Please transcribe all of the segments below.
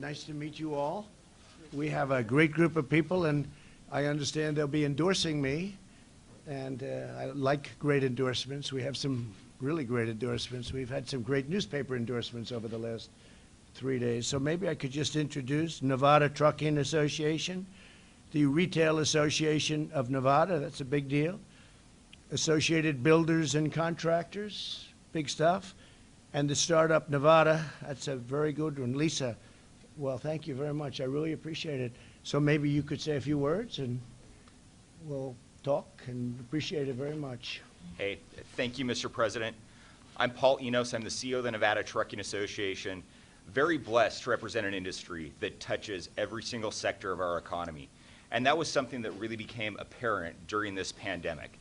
Nice to meet you all. We have a great group of people, and I understand they'll be endorsing me, and I like great endorsements. We have some really great endorsements. We've had some great newspaper endorsements over the last 3 days. So maybe I could just introduce Nevada Trucking Association, the Retail Association of Nevada, that's a big deal, Associated Builders and Contractors, big stuff, and the Startup Nevada, that's a very good one. Lisa, well, thank you very much. I really appreciate it. So maybe you could say a few words and we'll talk, and appreciate it very much. Hey, thank you, Mr. President. I'm Paul Enos. I'm the CEO of the Nevada Trucking Association. Very blessed to represent an industry that touches every single sector of our economy. And that was something that really became apparent during this pandemic.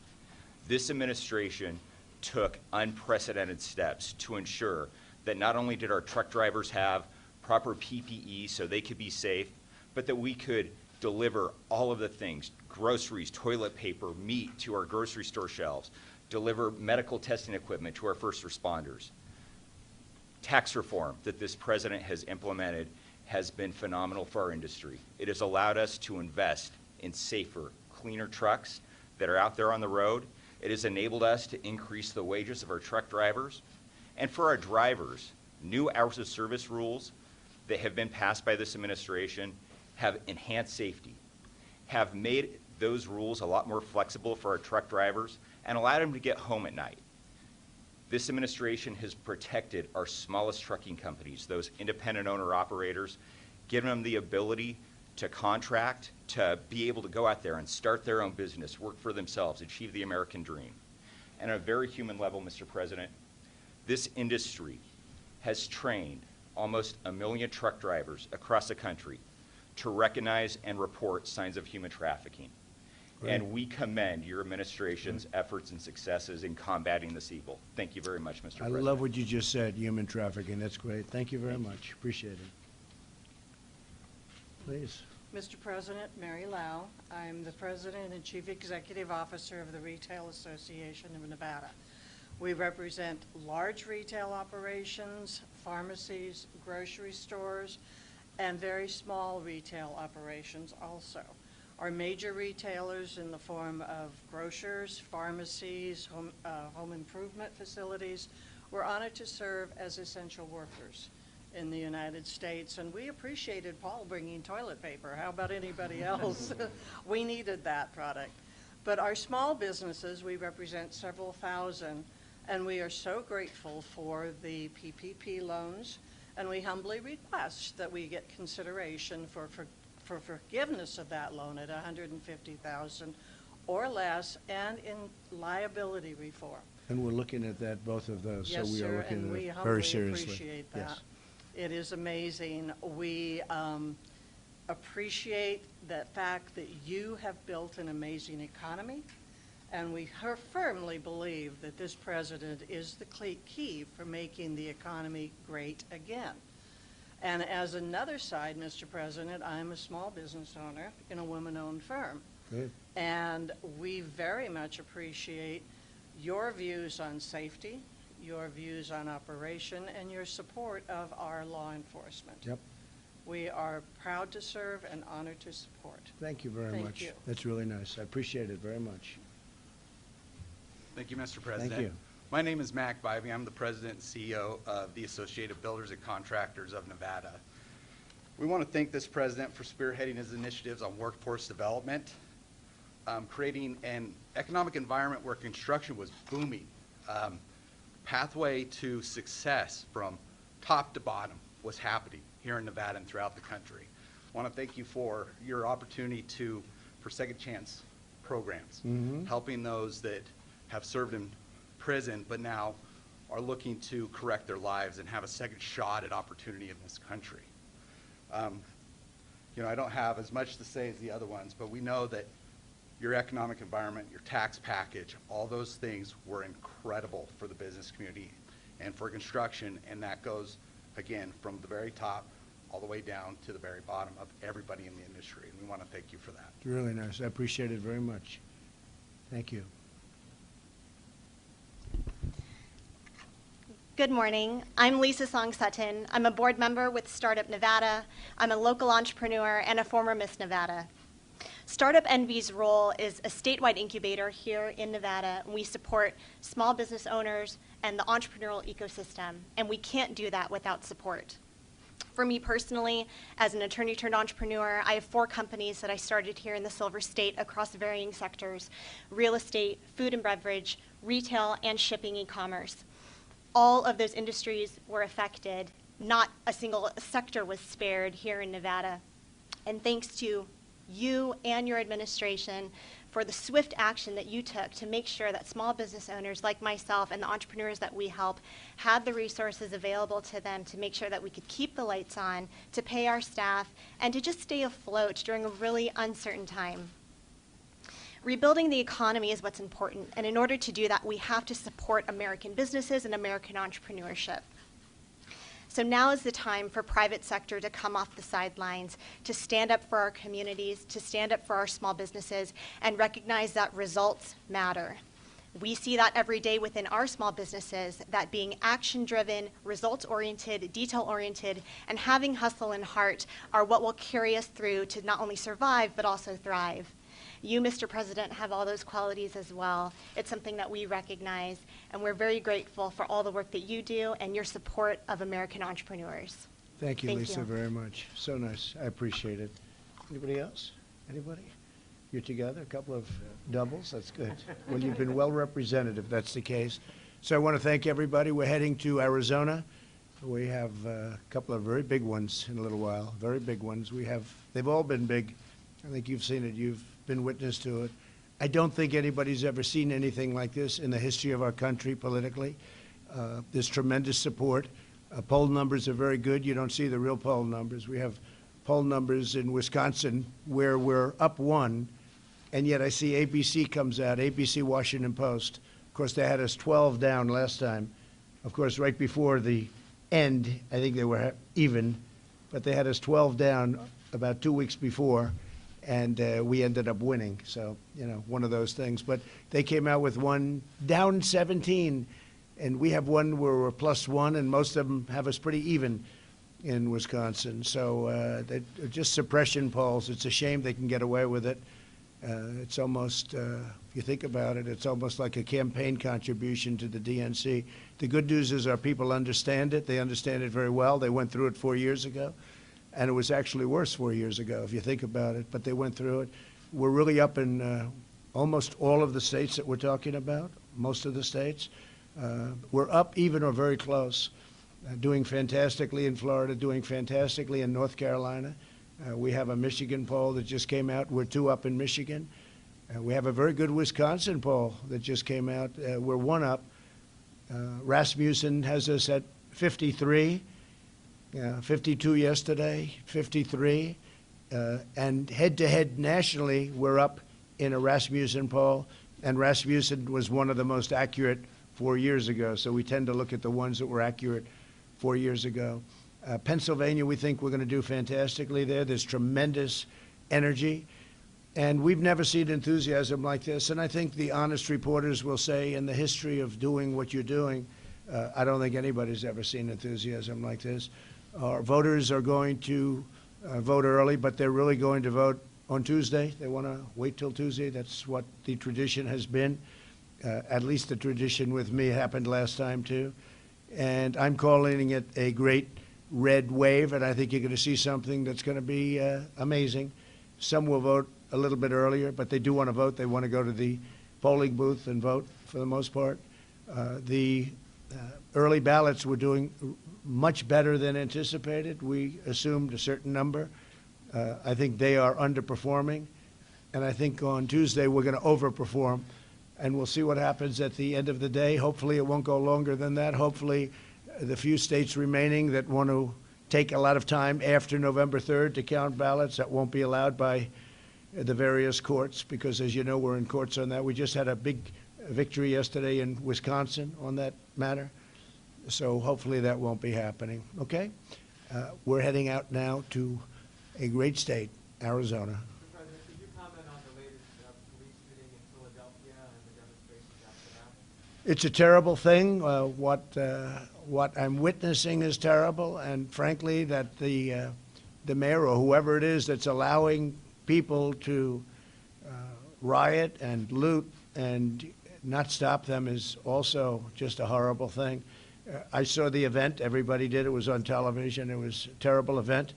This administration took unprecedented steps to ensure that not only did our truck drivers have proper PPE so they could be safe, but that we could deliver all of the things, groceries, toilet paper, meat to our grocery store shelves, deliver medical testing equipment to our first responders. Tax reform that this president has implemented has been phenomenal for our industry. It has allowed us to invest in safer, cleaner trucks that are out there on the road. It has enabled us to increase the wages of our truck drivers. And for our drivers, new hours of service rules that have been passed by this administration have enhanced safety, have made those rules a lot more flexible for our truck drivers, and allowed them to get home at night. This administration has protected our smallest trucking companies, those independent owner-operators, giving them the ability to contract, to be able to go out there and start their own business, work for themselves, achieve the American dream. And on a very human level, Mr. President, this industry has trained almost 1 million truck drivers across the country to recognize and report signs of human trafficking. Great. And we commend your administration's efforts and successes in combating this evil. Thank you very much, Mr. President. I love what you just said, human trafficking. That's great. Thank you very much. Appreciate it. Please. Mr. President, Mary Lau. I'm the President and Chief Executive Officer of the Retail Association of Nevada. We represent large retail operations, pharmacies, grocery stores, and very small retail operations also. Our major retailers in the form of grocers, pharmacies, home improvement facilities, we're honored to serve as essential workers in the United States, and we appreciated Paul bringing toilet paper. How about anybody else? We needed that product. But our small businesses, we represent several thousand, and we are so grateful for the PPP loans, and we humbly request that we get consideration for forgiveness of that loan at $150,000 or less, and in liability reform. And we're looking at that, both of those. Yes, so we sir, are looking and at we it humbly very seriously. Appreciate that. Yes. It is amazing. We appreciate the fact that you have built an amazing economy, and we firmly believe that this president is the key for making the economy great again. And as another side, Mr. President, I'm a small business owner in a woman-owned firm. Good. And we very much appreciate your views on safety, your views on operation, and your support of our law enforcement. Yep. We are proud to serve and honored to support. Thank you very much. Thank you. That's really nice. I appreciate it very much. Thank you, Mr. President. Thank you. My name is Mac Bivey. I'm the President and CEO of the Associated Builders and Contractors of Nevada. We want to thank this president for spearheading his initiatives on workforce development, creating an economic environment where construction was booming. Pathway to success from top to bottom was happening here in Nevada and throughout the country. I want to thank you for your opportunity for second chance programs, helping those that have served in prison but now are looking to correct their lives and have a second shot at opportunity in this country. You know, I don't have as much to say as the other ones, but we know that your economic environment, your tax package, all those things were incredible for the business community and for construction, and that goes, again, from the very top all the way down to the very bottom of everybody in the industry, and we want to thank you for that. It's really nice. I appreciate it very much. Thank you. Good morning. I'm Lisa Song Sutton. I'm a board member with Startup Nevada. I'm a local entrepreneur and a former Miss Nevada. Startup Envy's role is a statewide incubator here in Nevada. We support small business owners and the entrepreneurial ecosystem, and we can't do that without support. For me personally, as an attorney turned entrepreneur, I have 4 companies that I started here in the Silver State across varying sectors: real estate, food and beverage, retail, and shipping e-commerce. All of those industries were affected. Not a single sector was spared here in Nevada. And thanks to you and your administration for the swift action that you took to make sure that small business owners like myself and the entrepreneurs that we help had the resources available to them to make sure that we could keep the lights on, to pay our staff, and to just stay afloat during a really uncertain time. Rebuilding the economy is what's important, and in order to do that, we have to support American businesses and American entrepreneurship. So now is the time for private sector to come off the sidelines, to stand up for our communities, to stand up for our small businesses, and recognize that results matter. We see that every day within our small businesses, that being action-driven, results-oriented, detail-oriented, and having hustle and heart are what will carry us through to not only survive, but also thrive. You, Mr. President, have all those qualities as well. It's something that we recognize, and we're very grateful for all the work that you do and your support of American entrepreneurs. Thank you, Thank Lisa, you. very much. So nice. I appreciate it. Anybody else? Anybody? You're together? A couple of doubles? That's good. Well, you've been well represented if that's the case. So I want to thank everybody. We're heading to Arizona. We have a couple of very big ones in a little while, very big ones. They've all been big. I think you've seen it. You've been witness to it. I don't think anybody's ever seen anything like this in the history of our country politically. There's tremendous support. Poll numbers are very good. You don't see the real poll numbers. We have poll numbers in Wisconsin where we're up 1, and yet I see ABC comes out, ABC Washington Post. Of course, they had us 12 down last time. Of course, right before the end, I think they were even, but they had us 12 down about 2 weeks before, and we ended up winning. So, you know, one of those things. But they came out with one down 17, and we have one where we're +1, and most of them have us pretty even in Wisconsin. So they're just suppression polls. It's a shame they can get away with it. It's almost, if you think about it, it's almost like a campaign contribution to the DNC. The good news is our people understand it. They understand it very well. They went through it 4 years ago. And it was actually worse 4 years ago, if you think about it, but they went through it. We're really up in almost all of the states that we're talking about, most of the states. We're up even or very close, doing fantastically in Florida, doing fantastically in North Carolina. We have a Michigan poll that just came out. We're 2 up in Michigan. We have a very good Wisconsin poll that just came out. We're 1 up. Rasmussen has us at 53. 52 yesterday, 53, and head-to-head nationally, we're up in a Rasmussen poll, and Rasmussen was one of the most accurate 4 years ago, so we tend to look at the ones that were accurate 4 years ago. Pennsylvania, we think we're going to do fantastically there. There's tremendous energy, and we've never seen enthusiasm like this, and I think the honest reporters will say in the history of doing what you're doing, I don't think anybody's ever seen enthusiasm like this. Our voters are going to vote early, but they're really going to vote on Tuesday. They want to wait till Tuesday. That's what the tradition has been. At least the tradition with me happened last time, too. And I'm calling it a great red wave, and I think you're going to see something that's going to be amazing. Some will vote a little bit earlier, but they do want to vote. They want to go to the polling booth and vote for the most part. The early ballots were doing much better than anticipated. We assumed a certain number. I think they are underperforming, and I think on Tuesday we're going to overperform, and we'll see what happens at the end of the day. Hopefully it won't go longer than that. Hopefully the few states remaining that want to take a lot of time after November 3rd to count ballots, that won't be allowed by the various courts, because as you know, we're in courts on that. We just had a big victory yesterday in Wisconsin on that matter. So hopefully that won't be happening, okay? We're heading out now to a great state, Arizona. Mr. President, could you comment on the latest police shooting in Philadelphia and the demonstrations after that? It's a terrible thing, What I'm witnessing is terrible, and frankly, that the mayor or whoever it is that's allowing people to riot and loot and not stop them is also just a horrible thing. I saw the event. Everybody did. It was on television. It was a terrible event.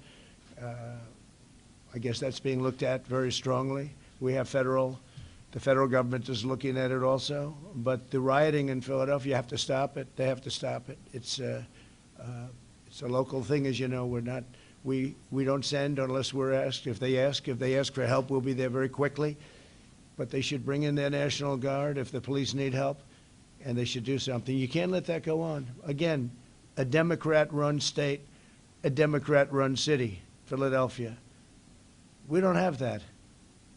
I guess that's being looked at very strongly. We have the federal government is looking at it also. But the rioting in Philadelphia, you have to stop it. They have to stop it. It's a local thing, as you know. We don't send unless we're asked. If they ask for help, we'll be there very quickly. But they should bring in their National Guard if the police need help, and they should do something. You can't let that go on. Again, a Democrat-run state, a Democrat-run city, Philadelphia. We don't have that.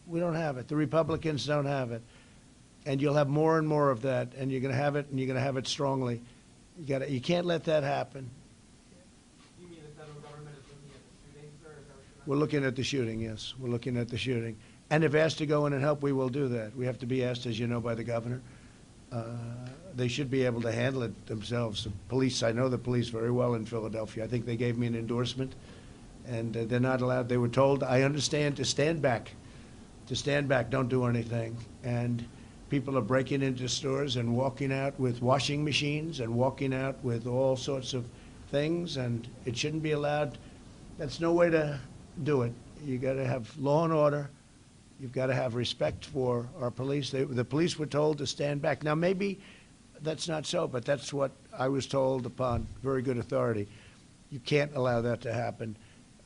We don't have it. The Republicans don't have it. And you'll have more and more of that, and you're going to have it, and you're going to have it strongly. You can't let that happen. You mean the federal government is looking at the shooting, sir? Is that what you're We're looking at the shooting, yes. We're looking at the shooting. And if asked to go in and help, we will do that. We have to be asked, as you know, by the governor. They should be able to handle it themselves. The police, I know the police very well in Philadelphia. I think they gave me an endorsement, and they're not allowed. They were told, I understand, to stand back. To stand back, don't do anything. And people are breaking into stores and walking out with washing machines and walking out with all sorts of things, and it shouldn't be allowed. That's no way to do it. You got to have law and order. You've got to have respect for our police. The police were told to stand back. Now, maybe that's not so, but that's what I was told upon very good authority. You can't allow that to happen.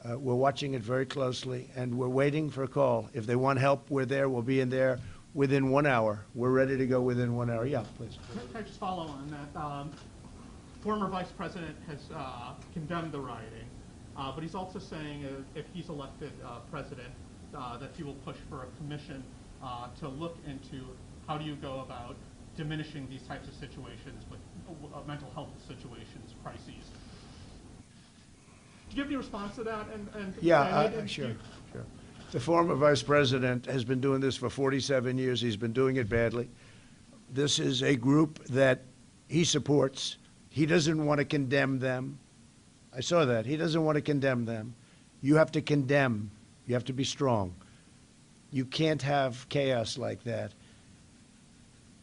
We're watching it very closely, and we're waiting for a call. If they want help, we're there. We'll be in there within 1 hour. We're ready to go within 1 hour. Yeah, please. Can I just follow on that? Former Vice President has condemned the rioting, but he's also saying if he's elected president, that he will push for a commission to look into how do you go about diminishing these types of situations with mental health situations, crises. Do you have any response to that? Sure. The former vice president has been doing this for 47 years. He's been doing it badly. This is a group that he supports. He doesn't want to condemn them. I saw that. He doesn't want to condemn them. You have to condemn. You have to be strong. You can't have chaos like that.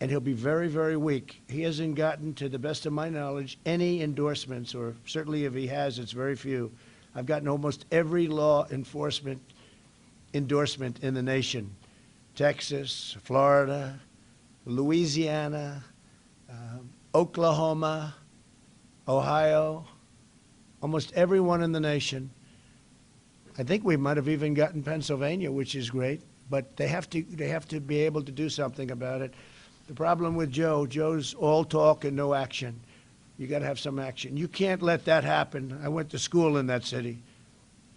And he'll be very, very weak. He hasn't gotten, to the best of my knowledge, any endorsements, or certainly if he has, it's very few. I've gotten almost every law enforcement endorsement in the nation. Texas, Florida, Louisiana, Oklahoma, Ohio, almost everyone in the nation. I think we might have even gotten Pennsylvania, which is great, but they have to be able to do something about it. The problem with Joe's all talk and no action. You got to have some action. You can't let that happen. I went to school in that city.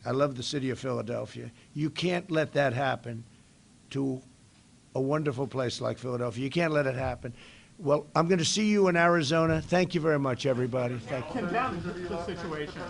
I love the city of Philadelphia. You can't let that happen to a wonderful place like Philadelphia. You can't let it happen. Well, I'm going to see you in Arizona. Thank you very much, everybody. Thank you. Condemn the situation.